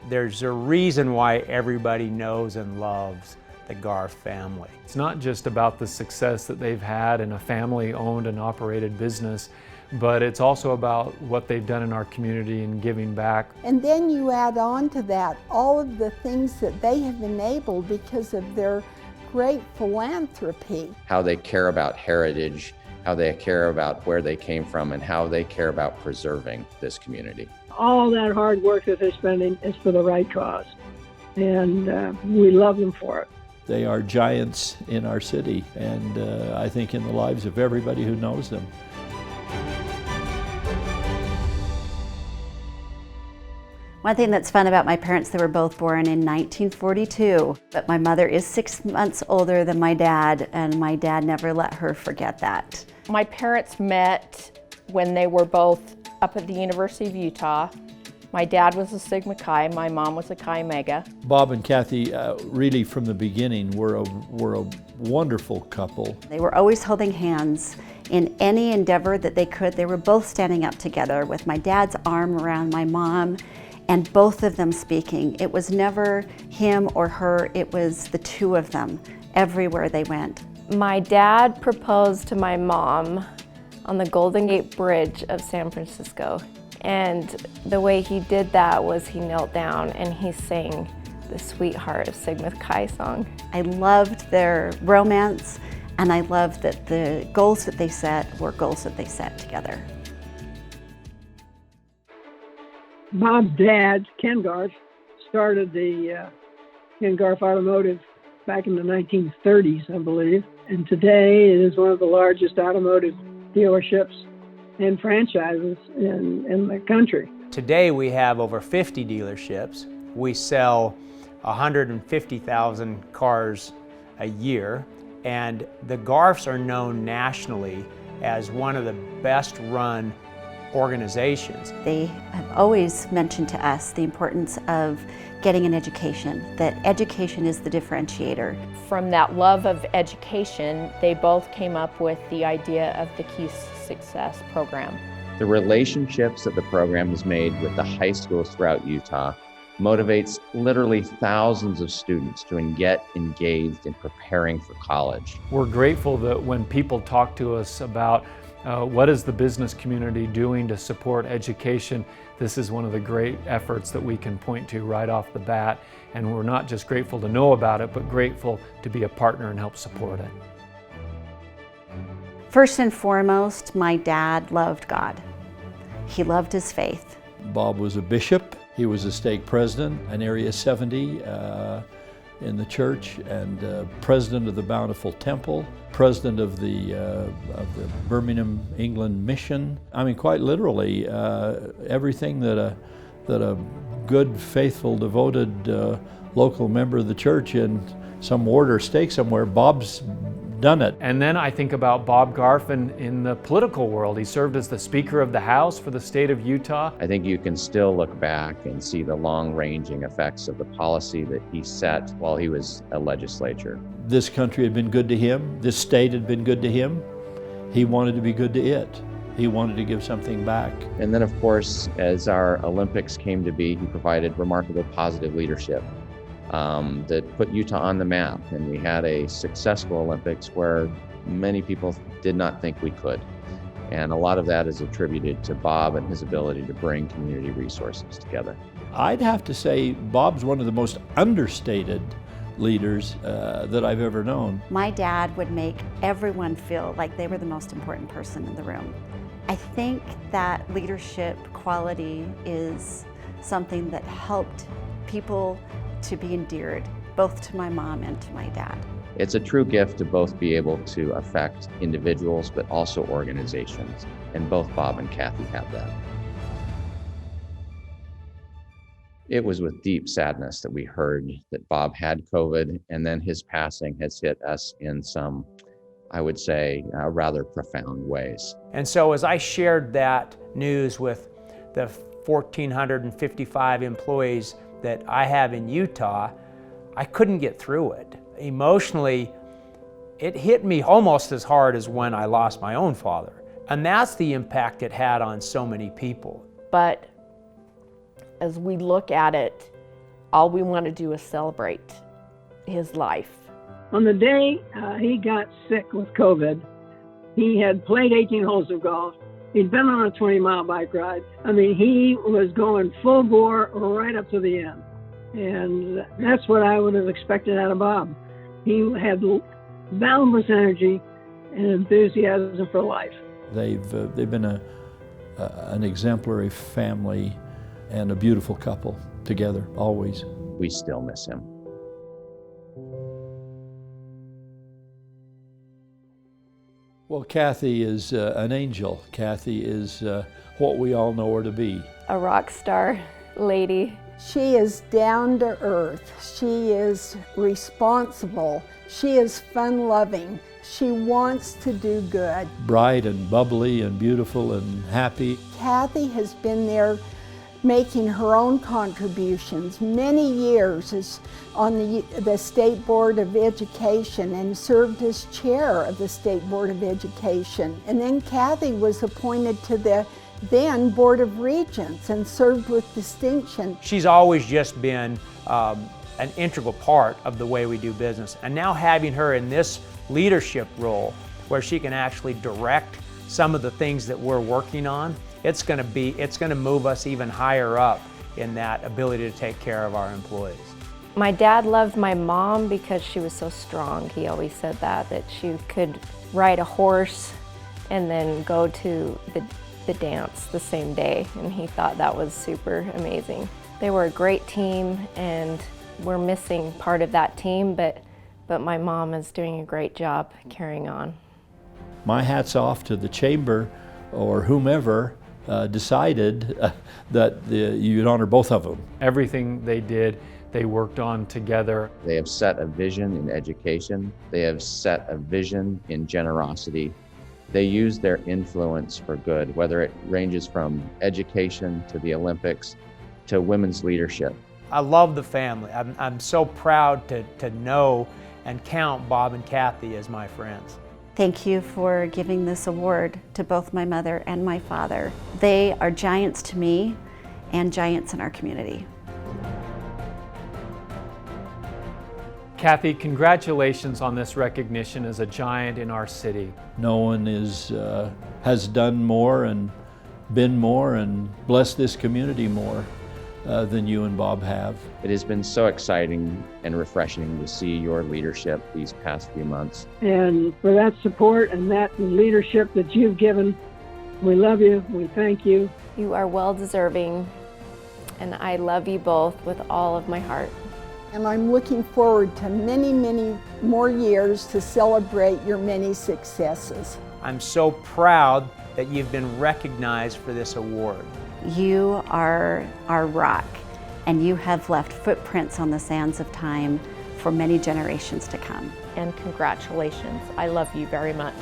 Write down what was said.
There's a reason why everybody knows and loves the Garff family. It's not just about the success that they've had in a family-owned and operated business, but it's also about what they've done in our community and giving back. And then you add on to that all of the things that they have enabled because of their great philanthropy. How they care about heritage, how they care about where they came from, and how they care about preserving this community. All that hard work that they're spending is for the right cause, and we love them for it. They are giants in our city, and I think in the lives of everybody who knows them. One thing that's fun about my parents, they were both born in 1942, but my mother is 6 months older than my dad, and my dad never let her forget that. My parents met when they were both up at the University of Utah. My dad was a Sigma Chi, my mom was a Chi Omega. Bob and Kathy really from the beginning were a wonderful couple. They were always holding hands in any endeavor that they could. They were both standing up together with my dad's arm around my mom and both of them speaking. It was never him or her, it was the two of them everywhere they went. My dad proposed to my mom on the Golden Gate Bridge of San Francisco. And the way he did that was he knelt down and he sang the Sweetheart of Sigma Chi song. I loved their romance, and I loved that the goals that they set were goals that they set together. Bob's dad, Ken Garff, started the Ken Garff Automotive back in the 1930s, I believe. And today it is one of the largest automotive dealerships and franchises in the country. Today we have over 50 dealerships. We sell 150,000 cars a year, and the Garffs are known nationally as one of the best run organizations. They have always mentioned to us the importance of getting an education, that education is the differentiator. From that love of education, they both came up with the idea of the Key Success program. The relationships that the program has made with the high schools throughout Utah motivates literally thousands of students to get engaged in preparing for college. We're grateful that when people talk to us about what is the business community doing to support education, this is one of the great efforts that we can point to right off the bat. And we're not just grateful to know about it, but grateful to be a partner and help support it. First and foremost, my dad loved God. He loved his faith. Bob was a bishop. He was a stake president in Area 70 in the church, and president of the Bountiful Temple, president of the Birmingham, England mission. I mean, quite literally, everything that a good, faithful, devoted local member of the church in some ward or stake somewhere, Bob's done it. And then I think about Bob Garff in the political world. He served as the Speaker of the House for the state of Utah. I think you can still look back and see the long-ranging effects of the policy that he set while he was a legislature. This country had been good to him. This state had been good to him. He wanted to be good to it. He wanted to give something back. And then, of course, as our Olympics came to be, he provided remarkable positive leadership that put Utah on the map. And we had a successful Olympics where many people did not think we could. And a lot of that is attributed to Bob and his ability to bring community resources together. I'd have to say Bob's one of the most understated leaders that I've ever known. My dad would make everyone feel like they were the most important person in the room. I think that leadership quality is something that helped people to be endeared, both to my mom and to my dad. It's a true gift to both be able to affect individuals, but also organizations. And both Bob and Kathy have that. It was with deep sadness that we heard that Bob had COVID, and then his passing has hit us in some, I would say, rather profound ways. And so as I shared that news with the 1,455 employees that I have in Utah, I couldn't get through it. Emotionally, it hit me almost as hard as when I lost my own father. And that's the impact it had on so many people. But as we look at it, all we want to do is celebrate his life. On the day he got sick with COVID, he had played 18 holes of golf. He'd been on a 20-mile bike ride. I mean, he was going full bore right up to the end. And that's what I would have expected out of Bob. He had boundless energy and enthusiasm for life. They've been an exemplary family and a beautiful couple together, always. We still miss him. Well, Kathy is an angel. Kathy is what we all know her to be. A rock star lady. She is down to earth. She is responsible. She is fun-loving. She wants to do good. Bright and bubbly and beautiful and happy. Kathy has been there making her own contributions many years as on the State Board of Education and served as chair of the State Board of Education. And then Kathy was appointed to the then Board of Regents and served with distinction. She's always just been an integral part of the way we do business. And now having her in this leadership role where she can actually direct some of the things that we're working on, it's going to move us even higher up in that ability to take care of our employees. My dad loved my mom because she was so strong. He always said that she could ride a horse and then go to the dance the same day, and he thought that was super amazing. They were a great team, and we're missing part of that team, but my mom is doing a great job carrying on. My hat's off to the chamber or whomever decided that you'd honor both of them. Everything they did, they worked on together. They have set a vision in education. They have set a vision in generosity. They use their influence for good, whether it ranges from education to the Olympics to women's leadership. I love the family. I'm so proud to know and count Bob and Kathy as my friends. Thank you for giving this award to both my mother and my father. They are giants to me and giants in our community. Kathy, congratulations on this recognition as a giant in our city. No one has done more and been more and blessed this community more than you and Bob have. It has been so exciting and refreshing to see your leadership these past few months. And for that support and that leadership that you've given, we love you, we thank you. You are well deserving, and I love you both with all of my heart. And I'm looking forward to many, many more years to celebrate your many successes. I'm so proud that you've been recognized for this award. You are our rock, and you have left footprints on the sands of time for many generations to come. And congratulations. I love you very much.